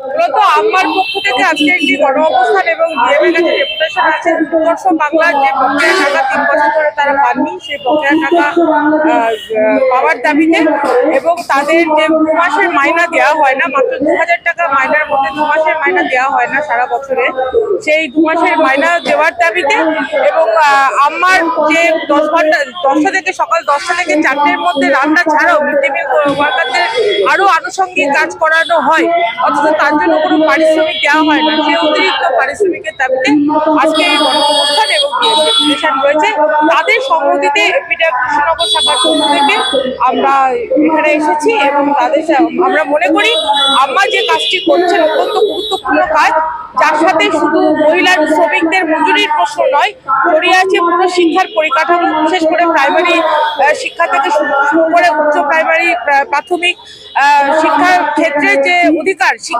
মূলত আমার পক্ষ থেকে আজকে একটি গণ অবস্থান এবং ডিএমের কাছে ডেপুটেশন আছে। উৎকর্ষ বাংলার যে বকেয়া টাকা 3 বছর ধরে তারা পাননি, সেই বকেয়া টাকা পাওয়ার দাবিতে এবং তাদের যে 2 মাসের মাইনা দেওয়া হয় না, মাত্র 2000 টাকা মাইনার মধ্যে 2 মাসের মাইনা দেওয়া হয় না সারা বছরে, সেই 2 মাসের মাইনা দেওয়ার দাবিতে এবং আমার যে 10টা থেকে সকাল 10টা থেকে 4টের মধ্যে রান্না ছাড়াও মিড ডে মিল ওয়ার্কারদের আরো আনুষঙ্গিক কাজ করানো হয়, অথচ তার জন্য কোনো পারিশ্রমিক দেওয়া হয় না। সেই অতিরিক্ত পারিশ্রমিকের দাবিতে আজকে এই গণ অবস্থান এবং ডেপুটেশন রয়েছে। তাদের সম্মতিতে এপিডাব কৃষ্ণনগর শাখার পক্ষ থেকে আমরা এখানে এসেছি এবং আমরা মনে করি আমরা যে কাজটি করছেন অত্যন্ত গুরুত্বপূর্ণ কাজ, যার সাথে শুধু মহিলা শ্রমিকদের মজুরির প্রশ্ন নয়, জড়িয়ে আছে পুরো শিক্ষার পরিকাঠামো, বিশেষ করে প্রাইমারি শিক্ষা থেকে শুরু করে উচ্চ প্রাইমারি প্রাথমিক শিক্ষার ক্ষেত্রে যে অধিকার